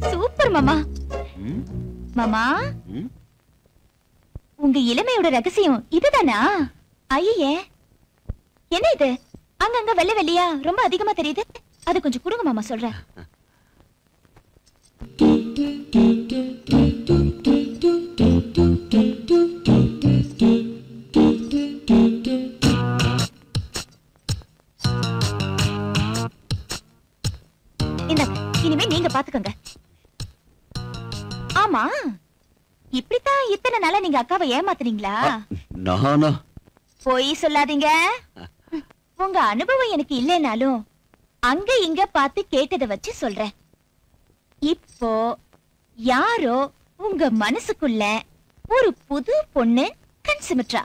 Super மாமா. மாமா, உங்க இளமையோட ரகசியம் இதுதானா? ஐயே, என்ன இது? அங்கங்க வெள்ளை வெள்ளையா ரொம்ப அதிகமா தெரியுது. அது கொஞ்சம் கொடுங்க மாமா, சொல்றேன். இனிமே நீங்க பாத்துக்கங்க. ஆமா, இப்படித்தான் இத்தனை நாளா நீங்க அக்காவை ஏமாத்துறீங்களா? போய் சொல்லாதீங்க. உங்க அனுபவம் எனக்கு இல்லைனாலும் அங்க இங்க பார்த்து கேட்டதை வச்சு சொல்றேன். இப்போ யாரோ உங்க மனசுக்குள்ள ஒரு புது பொண்ணு கன்சிமிட்ரா,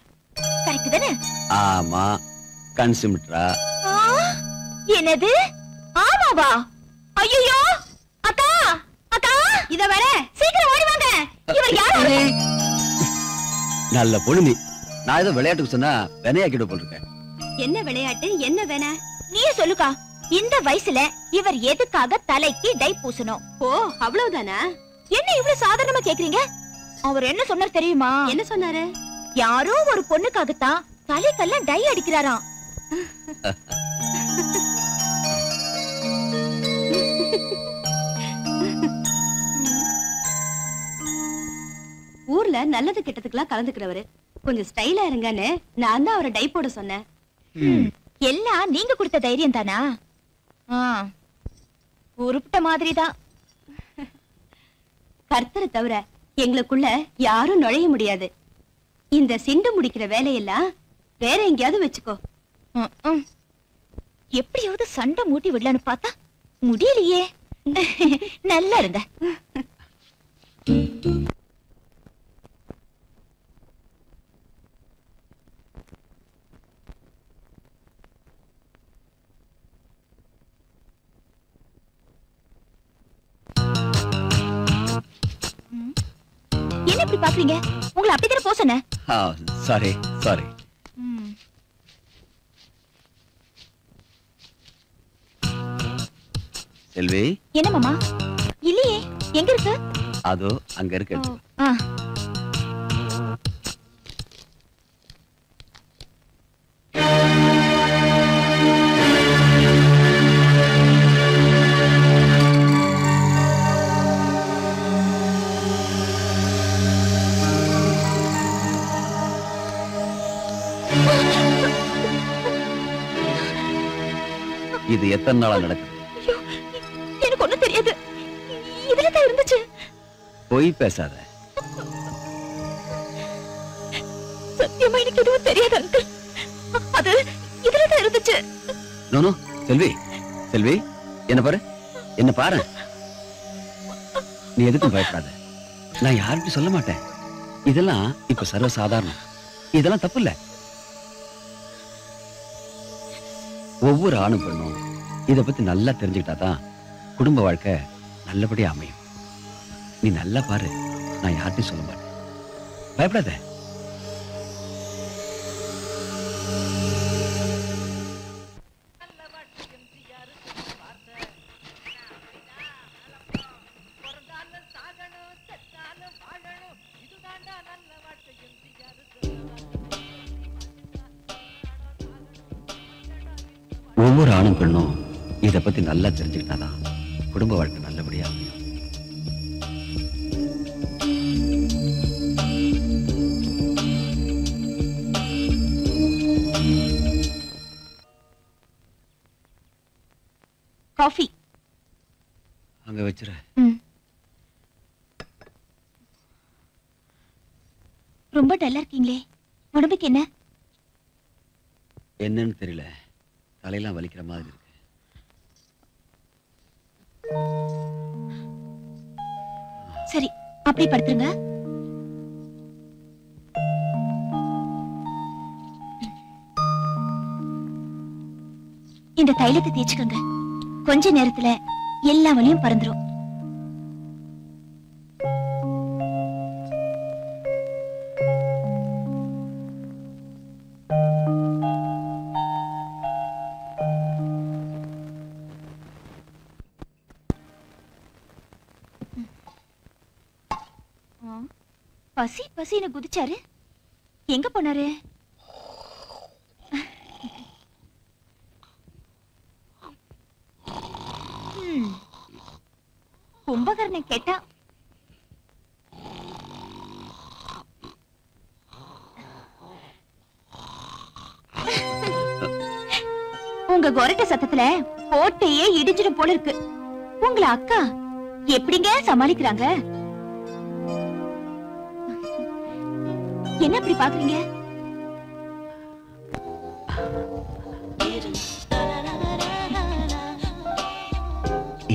கரெக்ட் தானே? ஆமா, கன்சிமிட்ரா. என்னது? ஆமாவா? ஐயோ, அக்கா அக்கா, இத வர சீக்கிரம் ஓடி வாங்க. இவர் யாரு? நல்ல பொழுது. நான் ஏதோ விளையாட்டுக்கு சொன்னா வினையாக்கிட போட்டிருக்கேன். என்ன விளையாட்டு, என்ன வேணா நீயே சொல்லுக்கா. இந்த வயசுல இவர் எதுக்காக தலைக்கு டை பூசணும்? ஓ, அவ்வளவுதானா? என்ன இவ்வளவு சாதாரணமா கேக்குறீங்க? அவர் என்ன சொன்னார் தெரியுமா? என்ன சொன்னாரு? யாரோ ஒரு பொண்ணுக்காகத்தான் தலைக்கெல்லாம் டை அடிக்கிறாராம். ஊர்ல நல்லது கெட்டதுக்கெல்லாம் கலந்துக்கிறவரு. கொஞ்சம் ஸ்டைலா இருங்கன்னு நான் தான் அவரை டை போட சொன்னேன். எல்லாம் நீங்க கொடுத்த தைரியம் தானா? உருப்பிட்ட மாதிரிதான். கர்த்தரை தவிர எங்களுக்குள்ள யாரும் நுழைய முடியாது. இந்த சிண்டு முடிக்கிற வேலையெல்லாம் வேற எங்கேயாவது வச்சுக்கோ. எப்படியாவது சண்டை மூட்டி விடலான்னு பார்த்தா முடியலையே. நல்லா இருங்க. என்ன இப்படி பாக்குறீங்க? உங்களை அப்படித்தானே போக சொன்னேன். Sorry sorry. செல்வி. என்ன மாமா? இல்லையே, எங்க இருக்கு? அதோ அங்க இருக்கு. இது எத்தனை நாளா நடக்குது? எனக்கு ஒண்ணும் தெரியாது. இதுல தான் இருந்துச்சு. போய் பேசாத. சத்தியமா எனக்கு எதுவும் தெரியாது அங்கிள். அது இதுல தான் இருந்துச்சு. நோ செல்வி, செல்வி என்ன பாரு, என்ன பாரு. நீ எதுக்கும் பயப்படாத. நான் யாருக்கும் சொல்ல மாட்டேன். இதெல்லாம் இப்ப சர்வ சாதாரணம். இதெல்லாம் தப்பு இல்ல. ஒவ்வொரு ஆணும் பெண்ணும் இத பத்தி நல்லா தெரிஞ்சுக்கிட்டாதான் குடும்ப வாழ்க்கை நல்லபடியா அமையும். நீ நல்லா பாரு, நான் யார்ட்டையும் சொல்ல மாட்டேன். பயப்படாத. ஒவ்வொரு ஆணும் பெண்ணும் இத பத்தி நல்லா தெரிஞ்சுக்கிட்டாதான் குடும்ப வாழ்க்கை நல்லபடியா அமையும். காஃபி அங்க வச்சிரு. ரொம்ப டல்லா இருக்கீங்களே, உடம்புக்கு என்ன? என்னன்னு தெரியல, தலையெல்லாம் வலிக்கிற மாதிரி இருக்கு. சரி, அப்படி படுத்துருங்க. இந்த தைலத்தை தேய்ச்சுக்கோங்க. கொஞ்ச நேரத்துல எல்லா வலியும் பறந்துரும். பசி பசின்னு குதிச்சாரு. எங்க போனாரு? கும்பகர்ண கேட்டா உங்க கொரட்ட சத்தத்துல கோட்டையே இடிஞ்சிடும் போல இருக்கு. உங்கள அக்கா எப்படிங்க சமாளிக்கிறாங்க? என்ன அப்படி பாக்குறீங்க?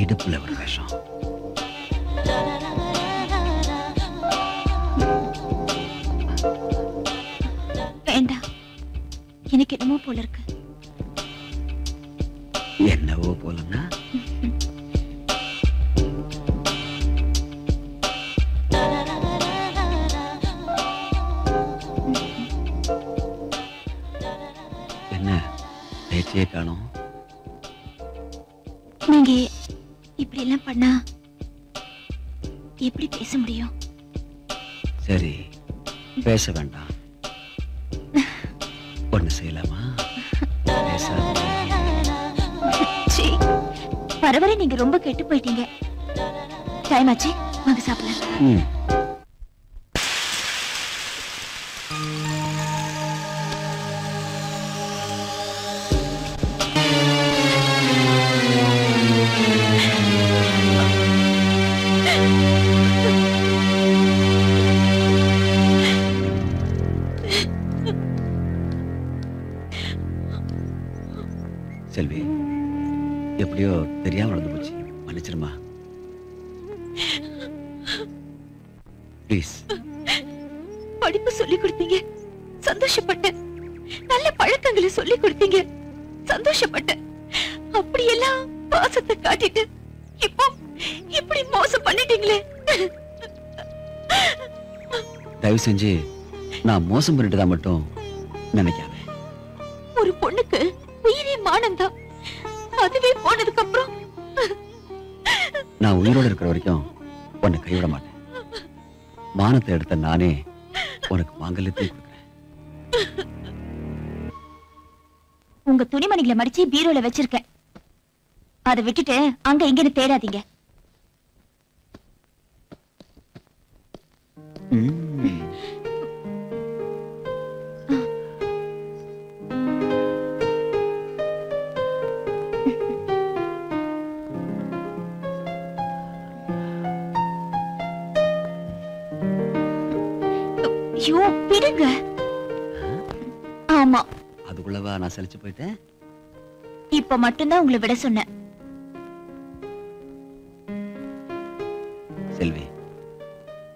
இடுப்புல ஒரு விஷம். வேண்டாம், எனக்கு என்னமோ போல இருக்கு. என்னவோ போலன்னா என்ன பேச்சையே காணோம்? நீங்க இப்படி எல்லாம் பண்ணா எப்படி பேச முடியும்? சரி, பேச வேண்டாம். ஒண்ணு செய்யலாமா? பரவாயில்ல, நீங்க ரொம்ப கெட்டு போயிட்டீங்க. டைம் ஆச்சு, வாங்க சாப்பிடலாம். செல்வி, எப்படியோ தெரியாம நடந்து போச்சு, மன்னிச்சிருமா. ப்ளீஸ். படிப்பு சொல்லி கொடுத்தீங்க, சந்தோஷப்பட்டேன். நல்ல பழக்கங்களை சொல்லி கொடுத்தீங்க, சந்தோஷப்பட்டேன். அப்படியெல்லாம் பாசத்தை காட்டிட்டு இப்போ இப்படி மோசம் பண்ணிட்டீங்களே. தயவு செஞ்சு நான் மோசம் பண்ணிட்டுதான் மட்டும் நினைக்காத. ஒரு பொண்ணுக்கு உயிரே மானம்தான். அதுவே போனதுக்கு அப்புறம் நான் உயிரோட இருக்கிற வரைக்கும் உன்னை கைவிட மாட்டேன். மானத்தை எடுத்த நானே உனக்கு மாங்கல்யத்தை கொடுக்கிறேன். உங்க துணிமணிகளை மடிச்சு பீரோல வச்சிருக்கேன். அதை விட்டுட்டு அங்க இங்கன்னு தேடாதீங்க. ஐயோ, விடுங்க. ஆமா, அதுக்குள்ளவா நான் சலிச்சு போயிட்டேன். இப்ப மட்டும்தான் உங்களை விட சொன்னேன். செல்வி,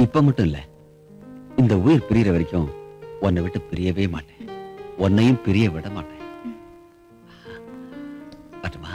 இப்ப மட்டும் இல்ல, இந்த உயிர் பிரியற வரைக்கும் உன்னை விட்டு பிரியவே மாட்டேன். உன்னையும் பிரிய விட மாட்டேன். பட்டுமா?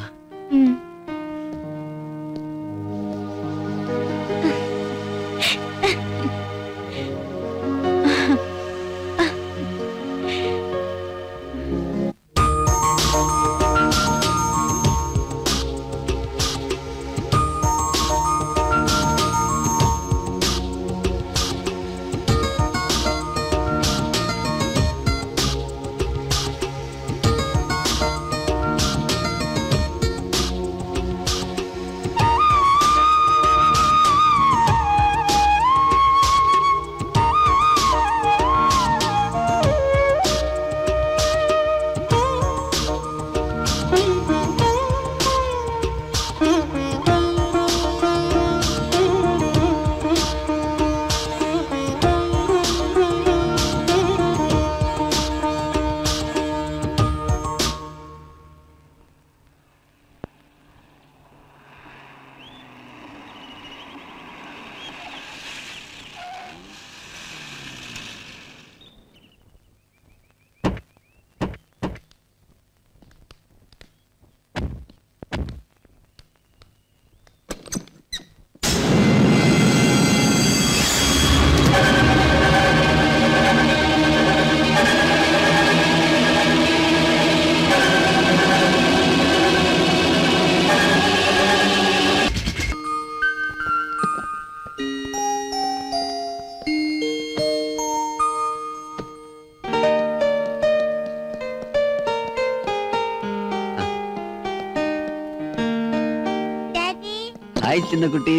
ஹாய் சின்ன குட்டி.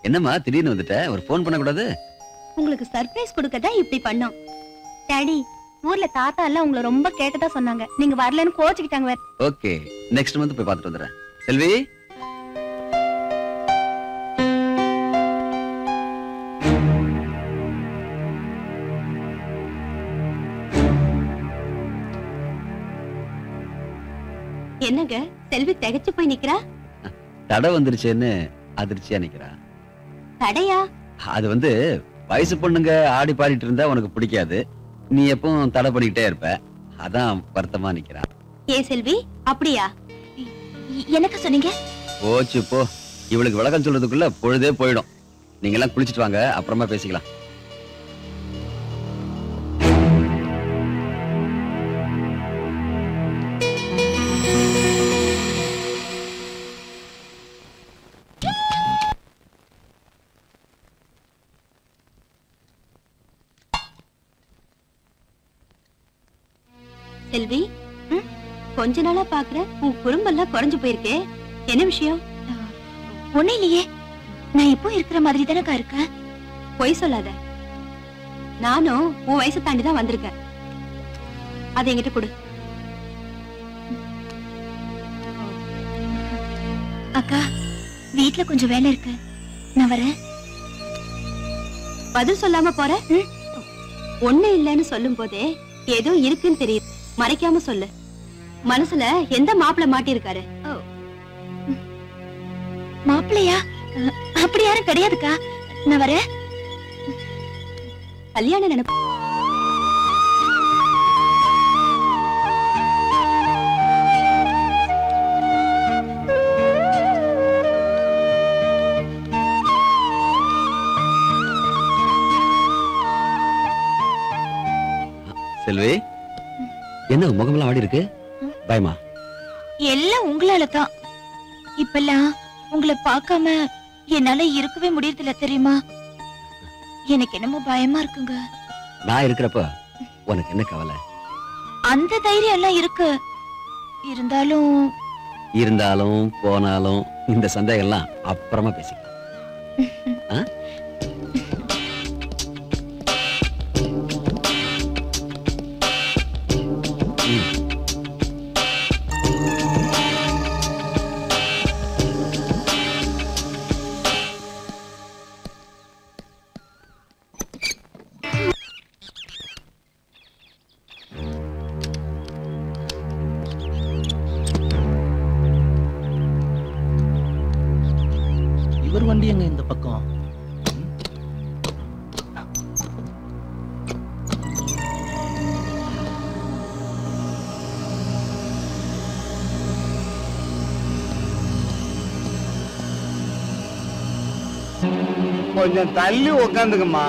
என்னம்மா திடீர்னு வந்துட்ட? ஒரு போன் பண்ண கூடாது? உங்களுக்கு சர்ப்ரைஸ் கொடுக்கதான் இப்படி பண்ணோம். டாடி, ஊர்ல தாத்தா எல்லாம் உங்களை ரொம்ப கேட்டதா சொன்னாங்க. நீங்க வரலன்னு கோச்சுக்கிட்டாங்க. ஓகே, நெக்ஸ்ட் மந்த் போய் பார்த்துட்டு வந்துடுறேன். செல்வி, என்னங்க செல்வி திகைச்சு போய் நிக்கிறா? தடை வந்துருச்சேன்னு அதிர்ச்சியா நிக்கிறா. தடையா? அது வந்து வயசு பொண்ணுங்க ஆடி பாடிட்டு இருந்தா உனக்கு பிடிக்காது. நீ எப்பவும் தடை பண்ணிக்கிட்டே இருப்ப. அதான் வருத்தமா நிக்கிறா. ஏ செல்வி, அப்படியா? எனக்கு சொன்னீங்க? போச்சு போ. இவளுக்கு விளக்கம் சொல்றதுக்குள்ள பொழுதே போயிடும். நீங்க எல்லாம் குளிச்சிட்டு வாங்க, அப்புறமா பேசிக்கலாம். செல்வி, கொஞ்ச நாளா பாக்குற உன் குறும்பெல்லாம் குறைஞ்சு போயிருக்கே. என்ன விஷயம்? ஒண்ணு இல்லையே, நான் இப்போ இருக்கிற மாதிரி தானக்கா இருக்கேன். பொய் சொல்லாத. நானும் உன் வயசை தாண்டி தான் வந்திருக்கேன். அதை என்கிட்ட கொடு. அக்கா, வீட்டுல கொஞ்சம் வேலை இருக்கு, நான் வரேன். பதில் சொல்லாம போற? ஒண்ணு இல்லைன்னு சொல்லும் போதே ஏதோ இருக்குன்னு தெரியுது. மறைக்காம சொல்லு. மனசுல எந்த மாப்பிள்ள மாட்டி இருக்காரு? மாப்பிள்ளையா? அப்படி யாரும் கிடையாதுக்கா, நான் வரேன். கல்யாணம் நினைப்பு. செல்வி, என்ன முகமெல்லாம் ஆடி இருக்கு? பயமா? எல்லாம் உங்களால தான். இப்பெல்லாம் உங்களை பார்க்காம என்னால இருக்கவே முடியறதில்ல தெரியுமா? எனக்கு என்னமோ பயமா இருக்குங்க. நான் இருக்கிறப்ப உனக்கு என்ன கவலை? அந்த தைரியம் எல்லாம் இருக்கு. இருந்தாலும் போனாலும் இந்த சந்தேகம் எல்லாம் அப்புறமா பேசிக்கலாம். இவர் வண்டி எங்க இந்த பக்கம்? கொஞ்சம் தள்ளி உட்காந்துக்கம்மா.